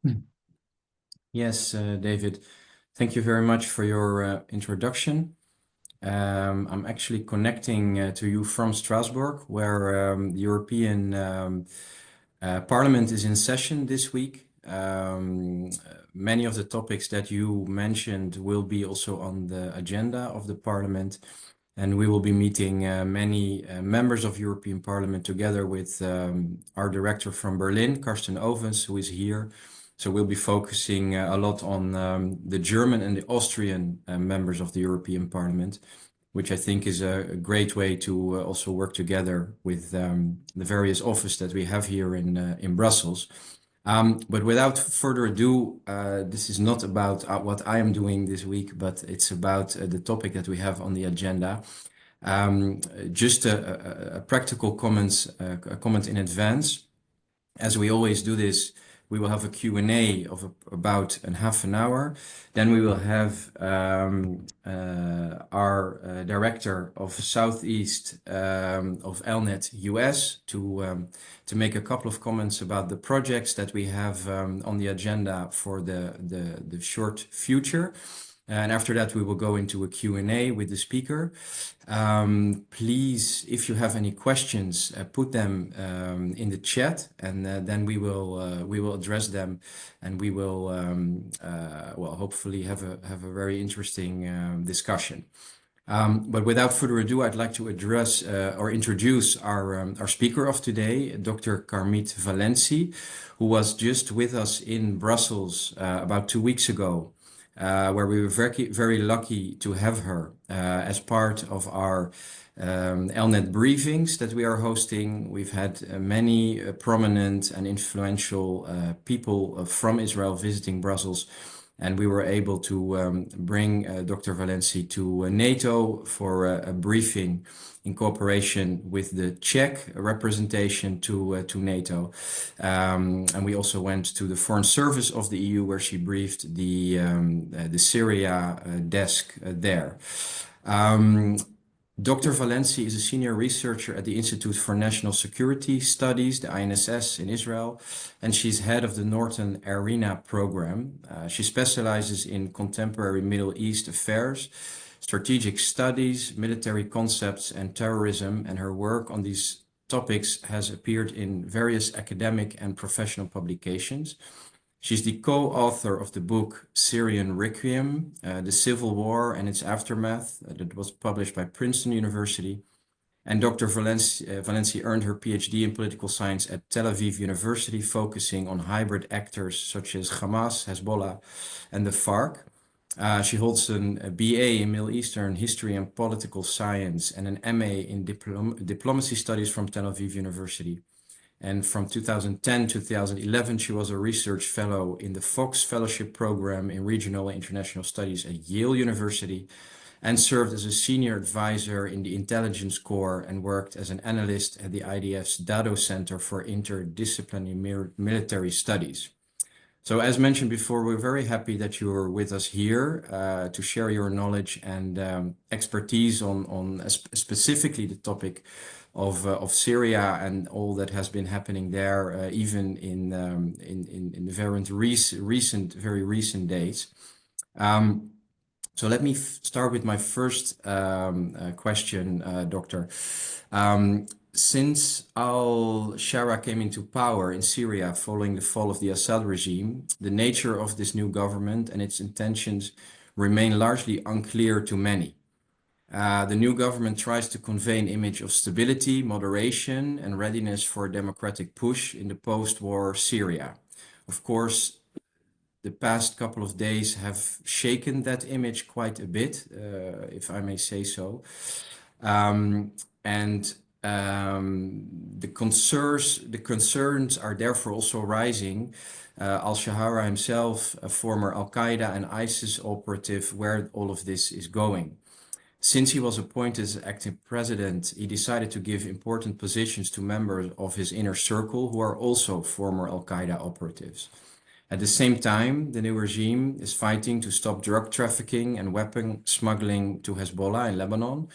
Hmm. Yes, David, thank you very much for your introduction. I'm actually connecting to you from Strasbourg, where the European Parliament is in session this week. Many of the topics that you mentioned will be also on the agenda of the Parliament, and we will be meeting many members of European Parliament together with our director from Berlin, Karsten Ovens, who is here. So we'll be focusing a lot on the German and the Austrian members of the European Parliament, which I think is a great way to also work together with the various offices that we have here in Brussels. But without further ado, this is not about what I am doing this week, but it's about the topic that we have on the agenda. Just a practical a comment in advance. As we always do this, we will have a Q&A of about half an hour. Then we will have our director of Southeast of ELNET US to make a couple of comments about the projects that we have on the agenda for the short future. And after that, we will go into a Q&A with the speaker. Please, if you have any questions, put them in the chat, and then we will address them, and we will well, hopefully have a very interesting discussion. But without further ado, I'd like to address or introduce our speaker of today, Dr. Carmit Valensi, who was just with us in Brussels about 2 weeks ago, where we were very lucky to have her as part of our ELNET briefings that we are hosting. We've had many prominent and influential people from Israel visiting Brussels, and we were able to bring Dr. Valensi to NATO for a briefing in cooperation with the Czech representation to NATO. And we also went to the Foreign Service of the EU, where she briefed the Syria desk there. Dr. Valensi is a senior researcher at the Institute for National Security Studies, the INSS in Israel, and she's head of the Northern Arena program. She specializes in contemporary Middle East affairs, strategic studies, military concepts, and terrorism, and her work on these topics has appeared in various academic and professional publications. She's the co-author of the book Syrian Requiem, The Civil War and Its Aftermath, that was published by Princeton University. And Dr. Valensi earned her PhD in political science at Tel Aviv University, focusing on hybrid actors such as Hamas, Hezbollah, and the FARC. She holds a BA in Middle Eastern History and Political Science and an MA in Diplomacy Studies from Tel Aviv University. And from 2010 to 2011, she was a research fellow in the Fox Fellowship Program in Regional and International Studies at Yale University, and served as a senior advisor in the Intelligence Corps and worked as an analyst at the IDF's Dado Center for Interdisciplinary Military Studies. So as mentioned before, we're very happy that you are with us here to share your knowledge and expertise on specifically the topic of Syria and all that has been happening there, even in the very recent days. So let me start with my first question, Doctor. Since al-Shara came into power in Syria following the fall of the Assad regime, the nature of this new government and its intentions remain largely unclear to many. The new government tries to convey an image of stability, moderation, and readiness for a democratic push in the post-war Syria. Of course, the past couple of days have shaken that image quite a bit, if I may say so. The concerns are therefore also rising. Al-Shahara himself, a former Al-Qaeda and ISIS operative, where all of this is going. Since he was appointed as acting president, he decided to give important positions to members of his inner circle who are also former Al-Qaeda operatives. At the same time, the new regime is fighting to stop drug trafficking and weapon smuggling to Hezbollah in Lebanon,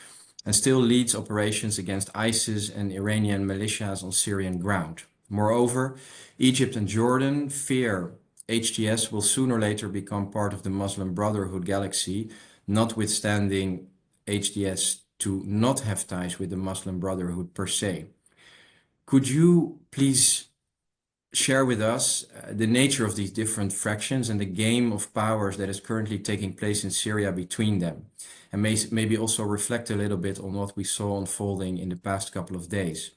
and still leads operations against ISIS and Iranian militias on Syrian ground. Moreover, Egypt and Jordan fear HTS will sooner or later become part of the Muslim Brotherhood galaxy, notwithstanding HTS to not have ties with the Muslim Brotherhood per se. Could you please share with us the nature of these different fractions and the game of powers that is currently taking place in Syria between them, and maybe also reflect a little bit on what we saw unfolding in the past couple of days?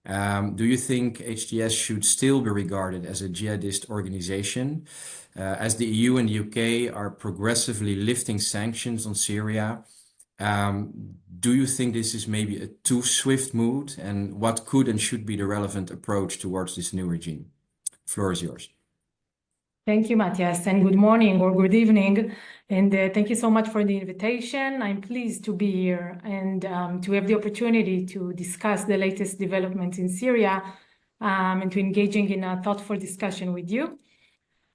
Do you think HTS should still be regarded as a jihadist organization, as the EU and the UK are progressively lifting sanctions on Syria? Do you think this is maybe a too swift move, and what could and should be the relevant approach towards this new regime? The floor is yours. Thank you, Matthias, and good morning or good evening. And thank you so much for the invitation. I'm pleased to be here and to have the opportunity to discuss the latest developments in Syria and to engaging in a thoughtful discussion with you.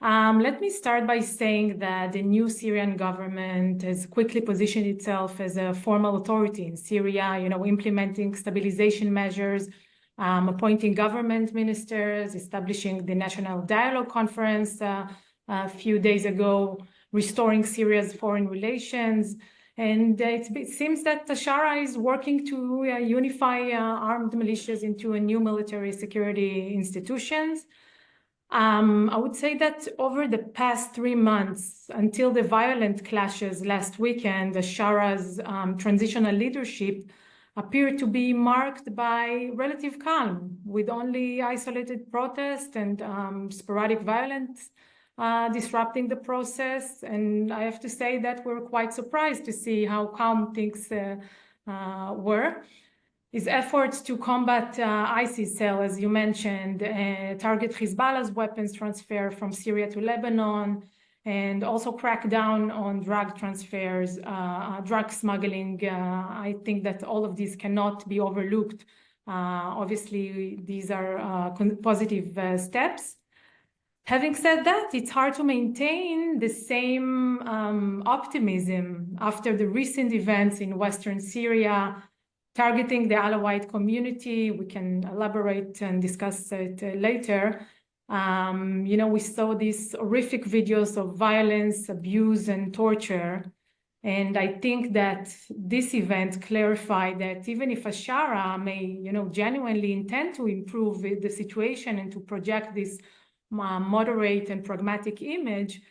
Let me start by saying that the new Syrian government has quickly positioned itself as a formal authority in Syria, implementing stabilization measures, appointing government ministers, establishing the National Dialogue Conference a few days ago, restoring Syria's foreign relations. And it seems that Shara is working to unify armed militias into a new military security institutions. I would say that over the past 3 months, until the violent clashes last weekend, Shara's transitional leadership appeared to be marked by relative calm, with only isolated protests and sporadic violence disrupting the process. And I have to say that we're quite surprised to see how calm things were. His efforts to combat ISIS cell, as you mentioned, target Hezbollah's weapons transfer from Syria to Lebanon, and also crack down on drug transfers, drug smuggling. I think that all of these cannot be overlooked. Obviously, these are positive steps. Having said that, it's hard to maintain the same optimism after the recent events in Western Syria, targeting the Alawite community. We can elaborate and discuss it later. We saw these horrific videos of violence, abuse, and torture. And I think that this event clarified that even if Shara may, genuinely intend to improve the situation and to project this moderate and pragmatic image,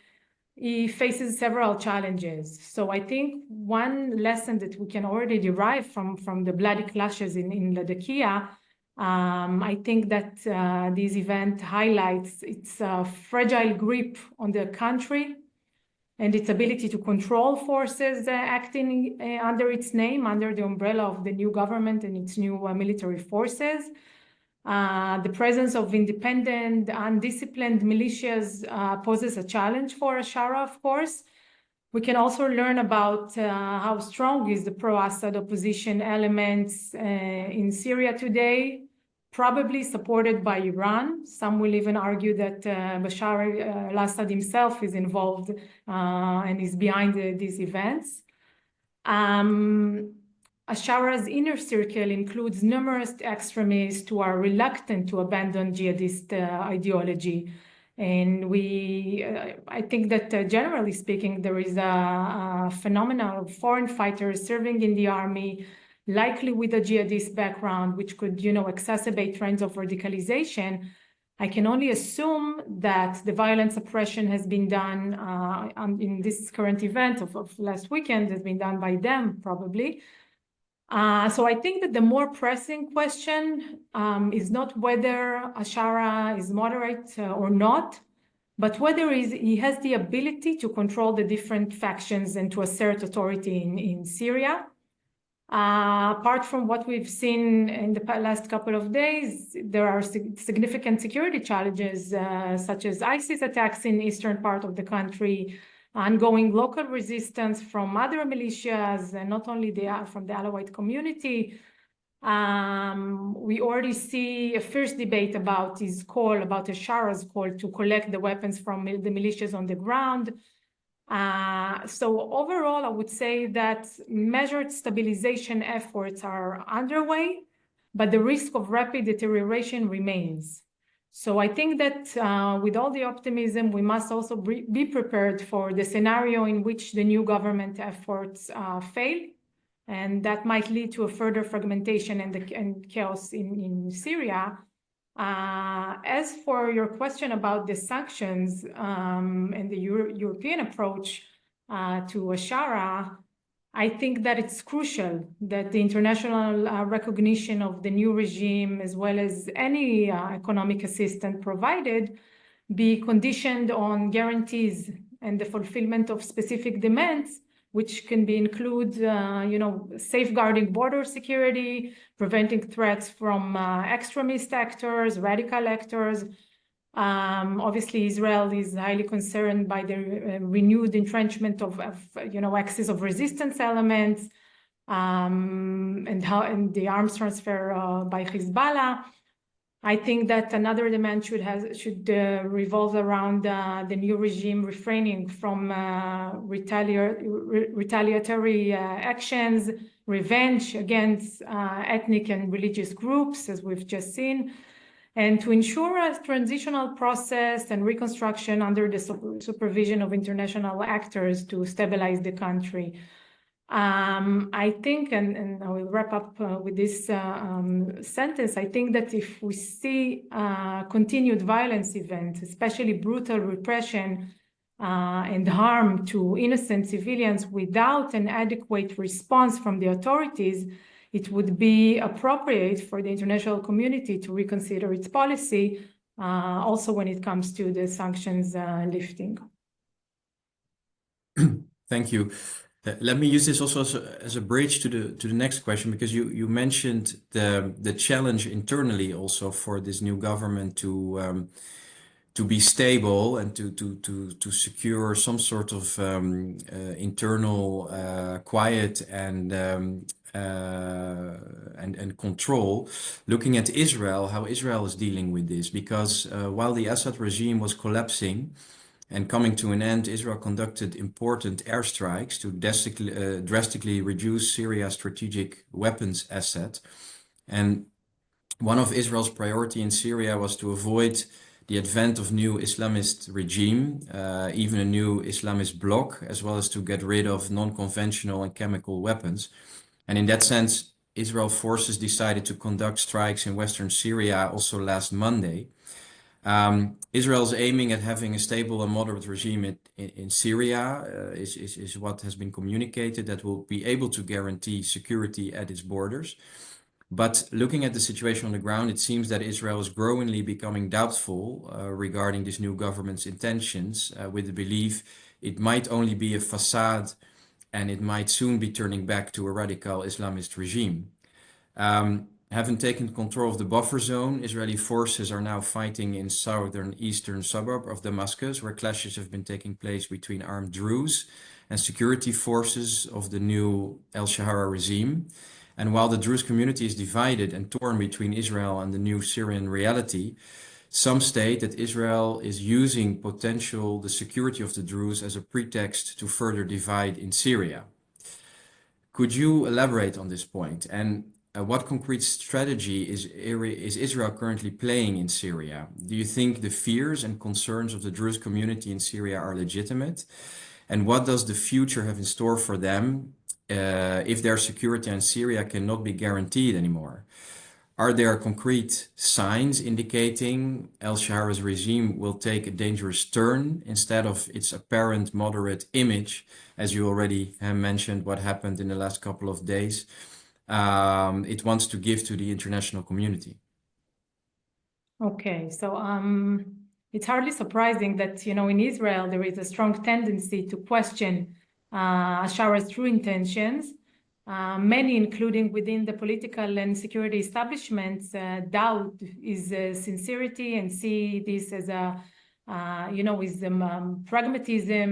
he faces several challenges. So I think one lesson that we can already derive from the bloody clashes in Latakia, I think that this event highlights its fragile grip on the country and its ability to control forces acting under its name, under the umbrella of the new government and its new military forces. The presence of independent, undisciplined militias poses a challenge for Shara, of course. We can also learn about how strong is the pro-Assad opposition elements in Syria today, probably supported by Iran. Some will even argue that Bashar al-Assad himself is involved and is behind these events. Shara's inner circle includes numerous extremists who are reluctant to abandon jihadist ideology. And I think that generally speaking, there is a phenomenon of foreign fighters serving in the army, likely with a jihadist background, which could, exacerbate trends of radicalization. I can only assume that the violent suppression has been done in this current event of last weekend has been done by them, probably. So I think that the more pressing question is not whether Shara is moderate or not, but whether he has the ability to control the different factions and to assert authority in Syria. Apart from what we've seen in the last couple of days, there are significant security challenges, such as ISIS attacks in the eastern part of the country, ongoing local resistance from other militias, and not only from the Alawite community. We already see a fierce debate about Shara's call to collect the weapons from the militias on the ground. So overall, I would say that measured stabilization efforts are underway, but the risk of rapid deterioration remains. So I think that with all the optimism, we must also be prepared for the scenario in which the new government efforts fail, and that might lead to a further fragmentation and chaos in Syria. As for your question about the sanctions and the European approach to Ashara, I think that it's crucial that the international recognition of the new regime, as well as any economic assistance provided, be conditioned on guarantees and the fulfillment of specific demands, which can be include, safeguarding border security, preventing threats from extremist actors, radical actors. Obviously, Israel is highly concerned by the renewed entrenchment of axis of resistance elements and the arms transfer by Hezbollah. I think that another demand should revolve around the new regime refraining from retaliatory actions, revenge against ethnic and religious groups, as we've just seen, and to ensure a transitional process and reconstruction under the supervision of international actors to stabilize the country. I think, and I will wrap up with this sentence, I think that if we see continued violence events, especially brutal repression and harm to innocent civilians without an adequate response from the authorities, it would be appropriate for the international community to reconsider its policy, also when it comes to the sanctions lifting. Thank you. Let me use this also as a bridge to the next question, because you mentioned the challenge internally also for this new government to be stable and to secure some sort of internal quiet and control. Looking at Israel, how Israel is dealing with this, because while the Assad regime was collapsing and coming to an end, Israel conducted important airstrikes to drastically reduce Syria's strategic weapons asset. And one of Israel's priority in Syria was to avoid the advent of new Islamist regime, even a new Islamist bloc, as well as to get rid of non-conventional and chemical weapons. And in that sense, Israel forces decided to conduct strikes in Western Syria also last Monday. Israel is aiming at having a stable and moderate regime in Syria, is what has been communicated, that will be able to guarantee security at its borders. But looking at the situation on the ground, it seems that Israel is growingly becoming doubtful regarding this new government's intentions, with the belief it might only be a facade and it might soon be turning back to a radical Islamist regime. Having taken control of the buffer zone, Israeli forces are now fighting in southern eastern suburb of Damascus, where clashes have been taking place between armed Druze and security forces of the new al-Shahara regime. And while the Druze community is divided and torn between Israel and the new Syrian reality, some state that Israel is using the security of the Druze as a pretext to further divide in Syria. Could you elaborate on this point? And what concrete strategy is Israel currently playing in Syria? Do you think the fears and concerns of the Druze community in Syria are legitimate? And what does the future have in store for them if their security in Syria cannot be guaranteed anymore? Are there concrete signs indicating al-Shahara's regime will take a dangerous turn instead of its apparent moderate image, as you already have mentioned what happened in the last couple of days, it wants to give to the international community? Okay, so it's hardly surprising that, in Israel, there is a strong tendency to question al-Shahara's true intentions. Many, including within the political and security establishments, doubt his sincerity and see this as pragmatism,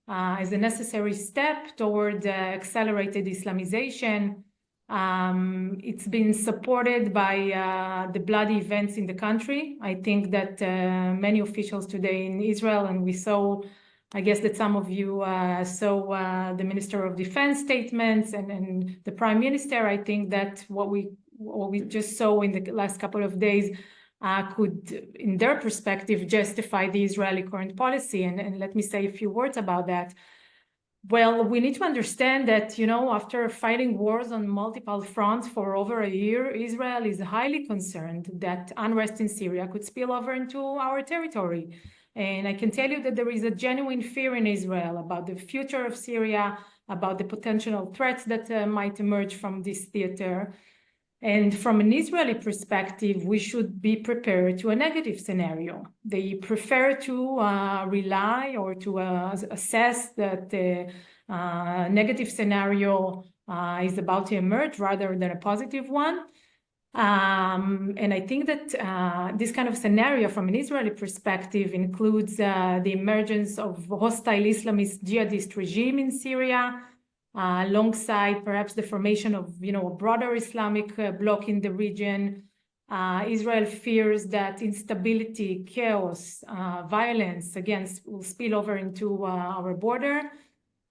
as a necessary step toward accelerated Islamization. It's been supported by the bloody events in the country. I think that many officials today in Israel, and we saw, I guess that some of you saw the Minister of Defense statements and the Prime Minister. I think that what we just saw in the last couple of days could, in their perspective, justify the Israeli current policy. And let me say a few words about that. Well, we need to understand that, after fighting wars on multiple fronts for over a year, Israel is highly concerned that unrest in Syria could spill over into our territory. And I can tell you that there is a genuine fear in Israel about the future of Syria, about the potential threats that might emerge from this theater. And from an Israeli perspective, we should be prepared to a negative scenario. They prefer to rely or to assess that the negative scenario is about to emerge rather than a positive one. And I think that this kind of scenario from an Israeli perspective includes the emergence of hostile Islamist jihadist regime in Syria, alongside perhaps the formation of, a broader Islamic bloc in the region. Israel fears that instability, chaos, violence, again, will spill over into our border.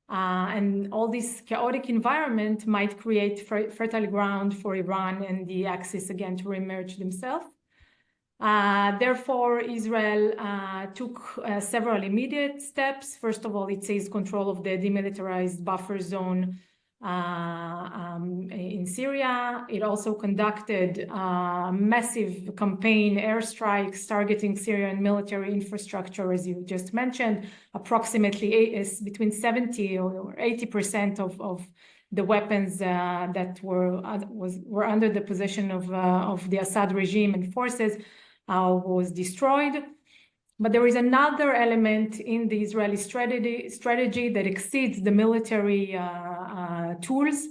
And all this chaotic environment might create fertile ground for Iran and the Axis again to reemerge themselves. Therefore, Israel took several immediate steps. First of all, it seized control of the demilitarized buffer zone in Syria. It also conducted a massive campaign, airstrikes targeting Syrian military infrastructure, as you just mentioned. Approximately between 70 or 80% of the weapons that were under the possession of the Assad regime and forces was destroyed. But there is another element in the Israeli strategy that exceeds the military tools.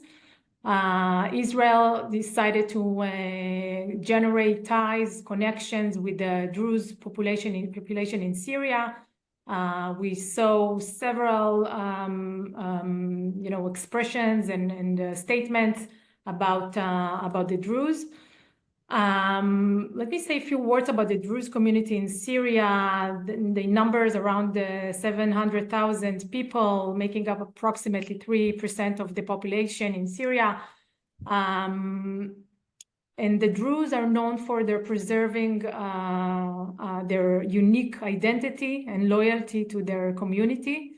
Israel decided to generate ties, connections with the Druze population in Syria. We saw several, expressions and statements about the Druze. Let me say a few words about the Druze community in Syria. The numbers around 700,000 people, making up approximately 3% of the population in Syria. And the Druze are known for their preserving their unique identity and loyalty to their community.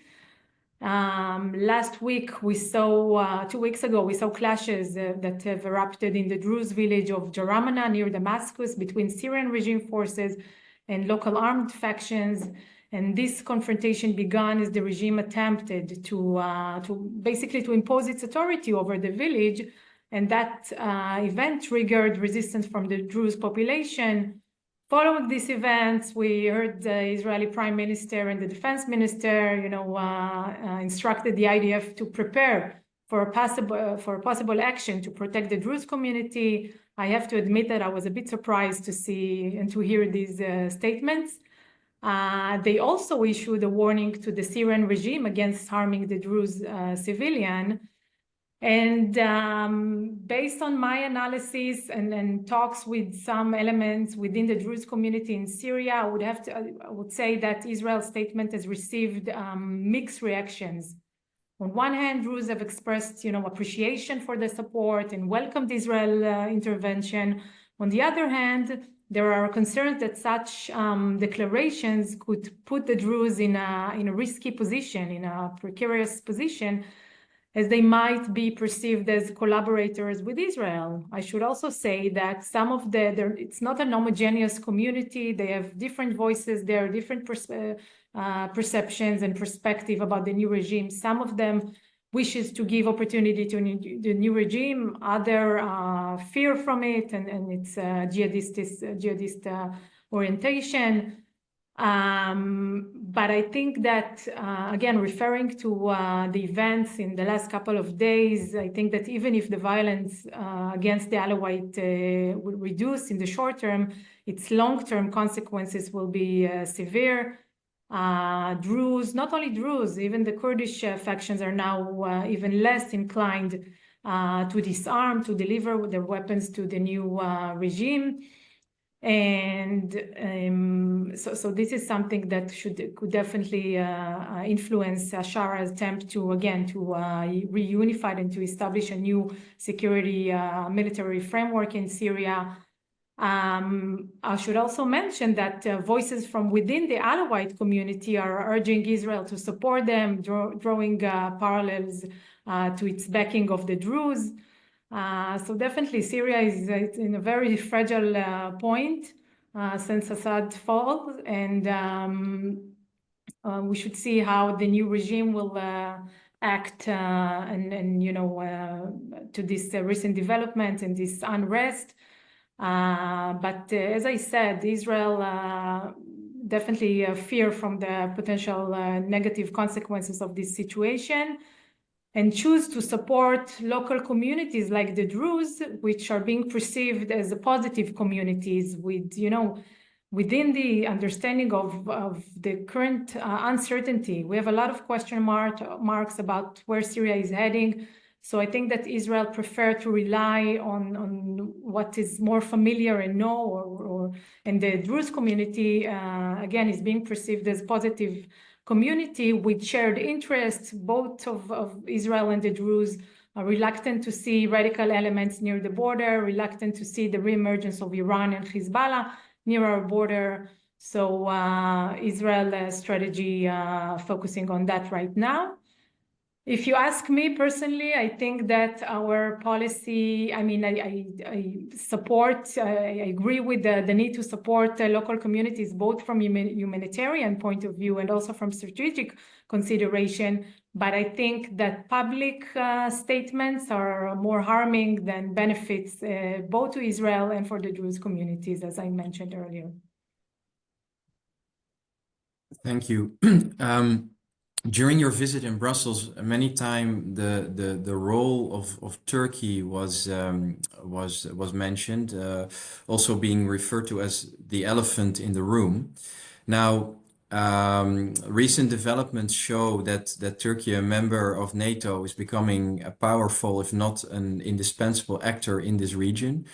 Last week, we saw, 2 weeks ago, we saw clashes that have erupted in the Druze village of Jaramana near Damascus between Syrian regime forces and local armed factions. And this confrontation began as the regime attempted to basically to impose its authority over the village. And that event triggered resistance from the Druze population. Following these events, we heard the Israeli Prime Minister and the Defense Minister, instructed the IDF to prepare for a possible action to protect the Druze community. I have to admit that I was a bit surprised to see and to hear these statements. They also issued a warning to the Syrian regime against harming the Druze civilian. And based on my analysis and talks with some elements within the Druze community in Syria, I would say that Israel's statement has received mixed reactions. On one hand, Druze have expressed, appreciation for the support and welcomed Israel intervention. On the other hand, there are concerns that such declarations could put the Druze in a risky position, in a precarious position, as they might be perceived as collaborators with Israel. I should also say that some of it's not an homogeneous community. They have different voices. There are different perceptions and perspective about the new regime. Some of them wishes to give opportunity to the new regime. Other fear from it and its jihadist orientation. But I think that, again, referring to the events in the last couple of days, I think that even if the violence against the Alawite will reduce in the short term, its long-term consequences will be severe. Druze, not only Druze, even the Kurdish factions are now even less inclined to disarm, to deliver their weapons to the new regime. And so this is something that could definitely influence Shara's attempt to reunify and to establish a new security military framework in Syria. I should also mention that voices from within the Alawite community are urging Israel to support them, drawing parallels to its backing of the Druze. So definitely Syria is in a very fragile point since Assad falls, and we should see how the new regime will act and to this recent development and this unrest. But as I said, Israel definitely fear from the potential negative consequences of this situation, and choose to support local communities like the Druze, which are being perceived as positive communities with, within the understanding of the current uncertainty. We have a lot of question marks about where Syria is heading. So I think that Israel prefer to rely on what is more familiar and and the Druze community, again, is being perceived as positive community with shared interests, both of Israel and the Druze, are reluctant to see radical elements near the border, reluctant to see the reemergence of Iran and Hezbollah near our border. So Israel's strategy focusing on that right now. If you ask me personally, I think that our policy, I mean, I support, I agree with the need to support local communities, both from humanitarian point of view and also from strategic consideration. But I think that public statements are more harming than benefits, both to Israel and for the Druze communities, as I mentioned earlier. Thank you. During your visit in Brussels, many times the role of Turkey was mentioned, also being referred to as the elephant in the room. Now, recent developments show that Turkey, a member of NATO, is becoming a powerful, if not an indispensable actor in this region,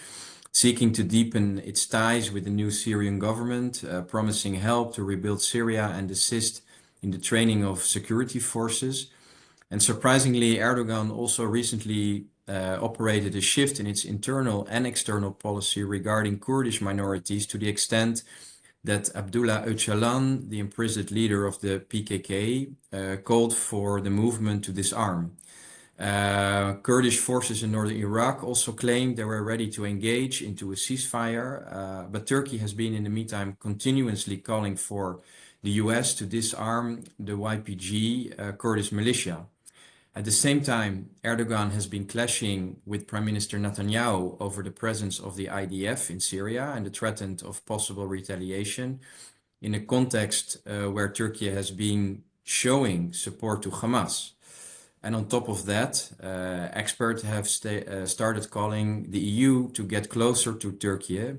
seeking to deepen its ties with the new Syrian government, promising help to rebuild Syria and assist in the training of security forces. And surprisingly, Erdogan also recently operated a shift in its internal and external policy regarding Kurdish minorities, to the extent that Abdullah Öcalan, the imprisoned leader of the PKK, called for the movement to disarm. Kurdish forces in northern Iraq also claimed they were ready to engage into a ceasefire, but Turkey has been in the meantime continuously calling for the US to disarm the YPG Kurdish militia. At the same time, Erdogan has been clashing with Prime Minister Netanyahu over the presence of the IDF in Syria and the threat of possible retaliation in a context where Turkey has been showing support to Hamas. And on top of that, experts have started calling the EU to get closer to Turkey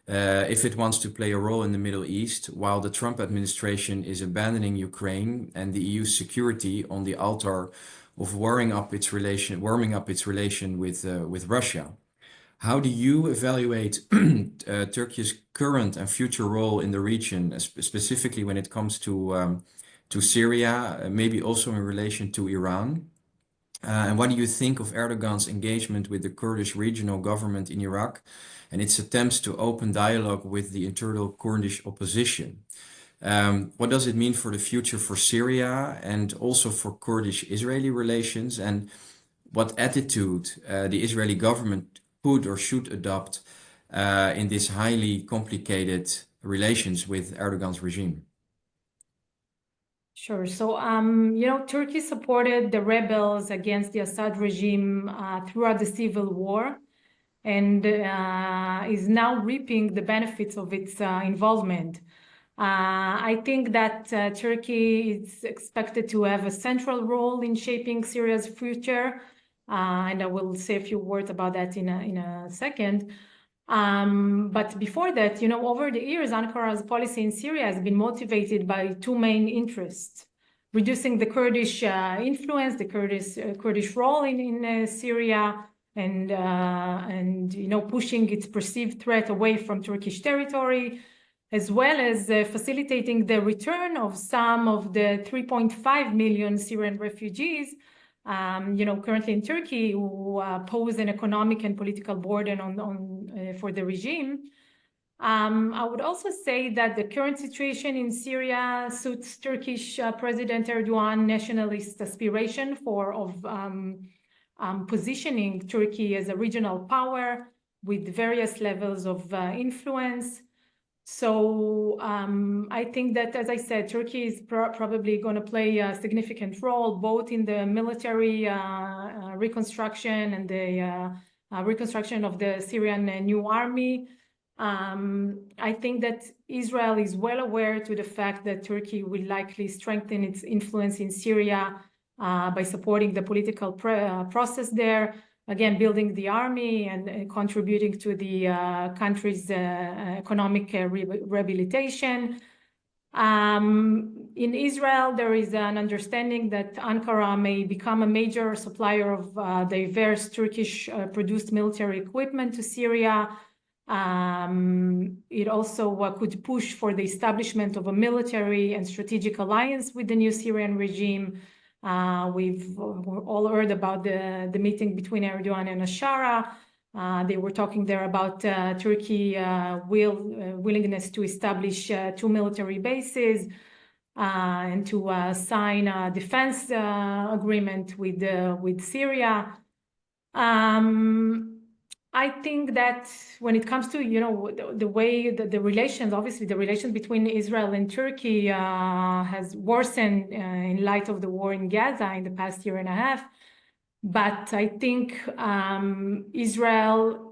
if it wants to play a role in the Middle East, while the Trump administration is abandoning Ukraine and the EU's security on the altar of warming up its relation with Russia. How do you evaluate Turkey's current and future role in the region, specifically when it comes to Syria, maybe also in relation to Iran? And what do you think of Erdogan's engagement with the Kurdish regional government in Iraq and its attempts to open dialogue with the internal Kurdish opposition? What does it mean for the future for Syria and also for Kurdish-Israeli relations? And what attitude the Israeli government could or should adopt in this highly complicated relations with Erdogan's regime? Sure. So, Turkey supported the rebels against the Assad regime throughout the civil war, and is now reaping the benefits of its involvement. I think that Turkey is expected to have a central role in shaping Syria's future, and I will say a few words about that in a second. But before that, over the years, Ankara's policy in Syria has been motivated by two main interests: reducing the Kurdish influence, the Kurdish role in Syria, and pushing its perceived threat away from Turkish territory, as well as facilitating the return of some of the 3.5 million Syrian refugees currently in Turkey, who pose an economic and political burden for the regime. I would also say that the current situation in Syria suits Turkish President Erdogan nationalist aspiration of positioning Turkey as a regional power with various levels of influence. So I think that, as I said, Turkey is probably going to play a significant role both in the military reconstruction and the reconstruction of the Syrian new army. I think that Israel is well aware to the fact that Turkey will likely strengthen its influence in Syria by supporting the political process there, again, building the army and contributing to the country's economic rehabilitation. In Israel, there is an understanding that Ankara may become a major supplier of diverse Turkish-produced military equipment to Syria. It also could push for the establishment of a military and strategic alliance with the new Syrian regime. We've all heard about the meeting between Erdogan and Ashara. They were talking there about Turkey willingness to establish 2 military bases and to sign a defense agreement with Syria. I think that when it comes to, the way that the relations, obviously the relations between Israel and Turkey has worsened in light of the war in Gaza in the past year and a half. But I think Israel,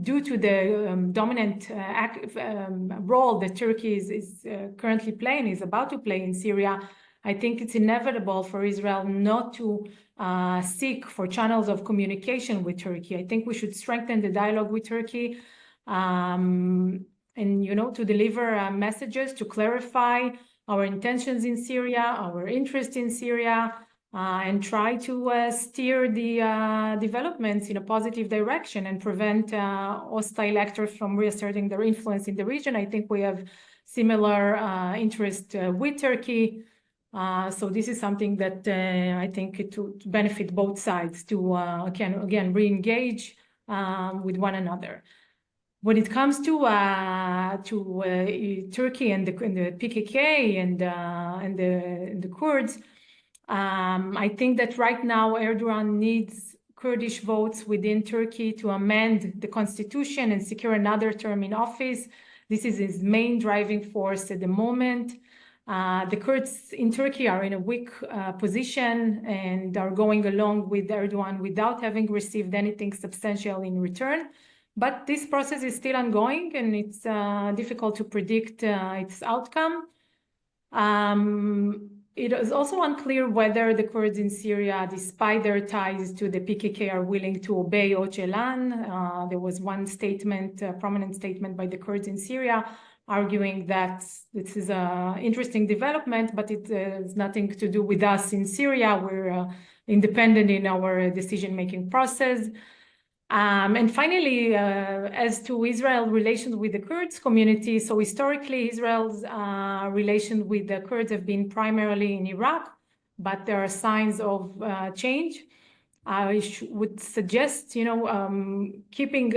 due to the dominant role that Turkey is currently playing, is about to play in Syria, I think it's inevitable for Israel not to seek for channels of communication with Turkey. I think we should strengthen the dialogue with Turkey and, to deliver messages to clarify our intentions in Syria, our interest in Syria, and try to steer the developments in a positive direction and prevent hostile actors from reasserting their influence in the region. I think we have similar interest with Turkey. So this is something that I think it would benefit both sides to, again, re-engage with one another. When it comes to Turkey and the PKK and the Kurds, I think that right now Erdogan needs Kurdish votes within Turkey to amend the constitution and secure another term in office. This is his main driving force at the moment. The Kurds in Turkey are in a weak position and are going along with Erdogan without having received anything substantial in return. But this process is still ongoing and it's difficult to predict its outcome. It is also unclear whether the Kurds in Syria, despite their ties to the PKK, are willing to obey Öcalan. There was one statement, a prominent statement by the Kurds in Syria, arguing that this is an interesting development, but it has nothing to do with us in Syria. We're independent in our decision-making process. And finally, as to Israel's relations with the Kurds community, so historically, Israel's relations with the Kurds have been primarily in Iraq, but there are signs of change. I would suggest, keeping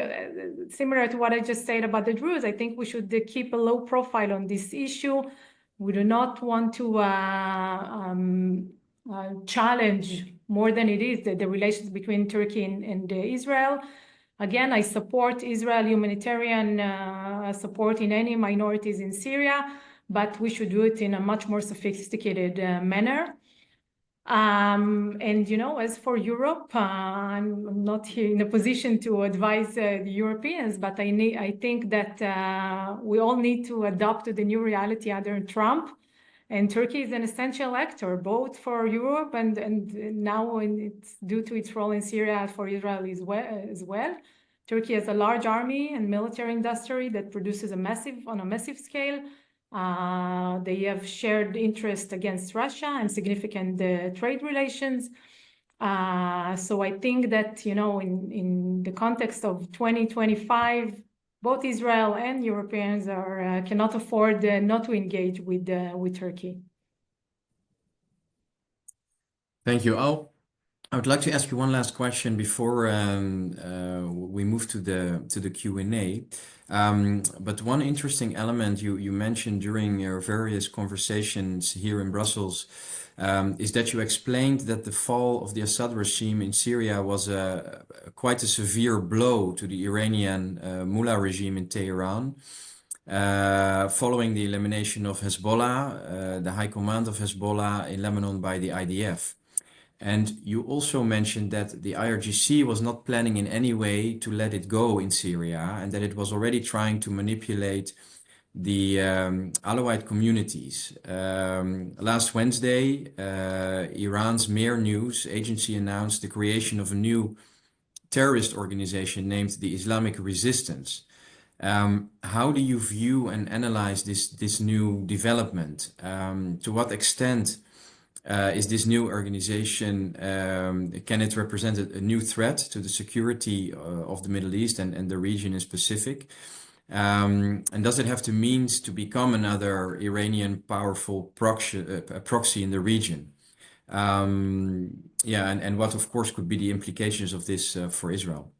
similar to what I just said about the Druze, I think we should keep a low profile on this issue. We do not want to challenge more than it is the relations between Turkey and Israel. Again, I support Israel humanitarian support in any minorities in Syria, but we should do it in a much more sophisticated manner. And, as for Europe, I'm not here in a position to advise the Europeans, but I think that we all need to adapt to the new reality under Trump. And Turkey is an essential actor, both for Europe and now it's due to its role in Syria for Israel as well. Turkey has a large army and military industry that produces on a massive scale. They have shared interest against Russia and significant trade relations. So I think that, in the context of 2025, both Israel and Europeans cannot afford not to engage with Turkey. Thank you, Al. I would like to ask you one last question before we move to the Q&A. But one interesting element you mentioned during your various conversations here in Brussels is that you explained that the fall of the Assad regime in Syria was quite a severe blow to the Iranian mullah regime in Tehran. Following the elimination of Hezbollah, the high command of Hezbollah in Lebanon by the IDF. And you also mentioned that the IRGC was not planning in any way to let it go in Syria, and that it was already trying to manipulate the Alawite communities. Last Wednesday, Iran's Mehr News agency announced the creation of a new terrorist organization named the Islamic Resistance. How do you view and analyze this new development? To what extent is this new organization, can it represent a new threat to the security of the Middle East and the region in specific? And does it have the means to become another Iranian powerful proxy in the region? Yeah, and what, of course, could be the implications of this for Israel?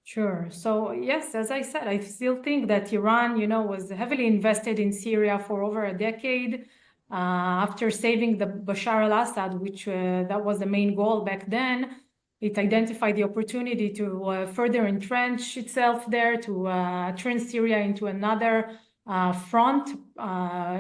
Sure. So yes, as I said, I still think that Iran, was heavily invested in Syria for over a decade. After saving the Bashar al-Assad, which that was the main goal back then, it identified the opportunity to further entrench itself there, to turn Syria into another front,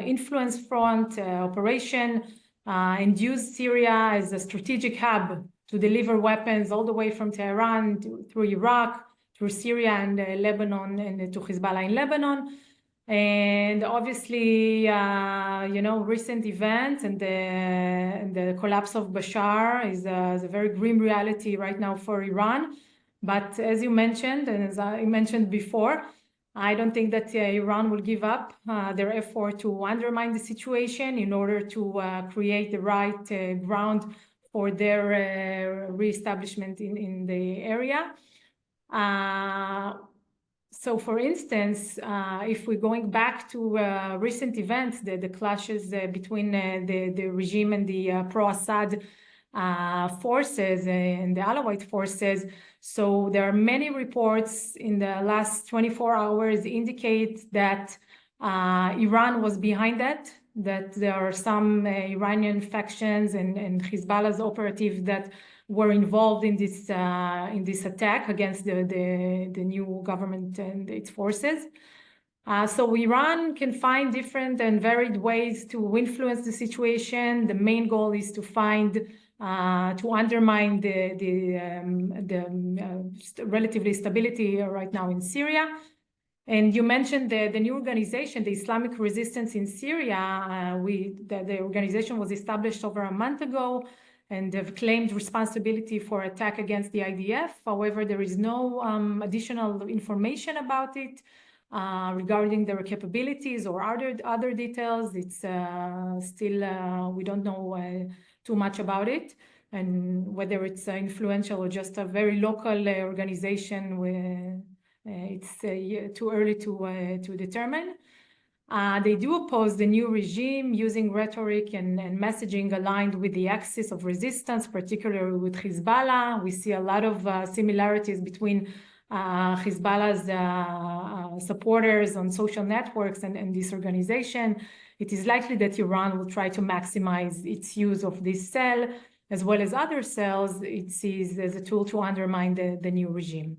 influence front operation, and use Syria as a strategic hub to deliver weapons all the way from Tehran through Iraq, through Syria and Lebanon, and to Hezbollah in Lebanon. And obviously, recent events and the collapse of Bashar is a very grim reality right now for Iran. But as you mentioned, and as I mentioned before, I don't think that Iran will give up their effort to undermine the situation in order to create the right ground for their reestablishment in the area. So, for instance, if we're going back to recent events, the clashes between the regime and the pro-Assad forces and the Alawite forces, so there are many reports in the last 24 hours indicate that Iran was behind that there are some Iranian factions and Hezbollah's operatives that were involved in this attack against the new government and its forces. So Iran can find different and varied ways to influence the situation. The main goal is to undermine the relatively stability right now in Syria. And you mentioned the new organization, the Islamic Resistance in Syria. The organization was established over a month ago and have claimed responsibility for attack against the IDF. However, there is no additional information about it regarding their capabilities or other details. It's still, we don't know too much about it, and whether it's influential or just a very local organization, it's too early to determine. They do oppose the new regime using rhetoric and messaging aligned with the axis of resistance, particularly with Hezbollah. We see a lot of similarities between Hezbollah's supporters on social networks and this organization. It is likely that Iran will try to maximize its use of this cell, as well as other cells it sees as a tool to undermine the new regime.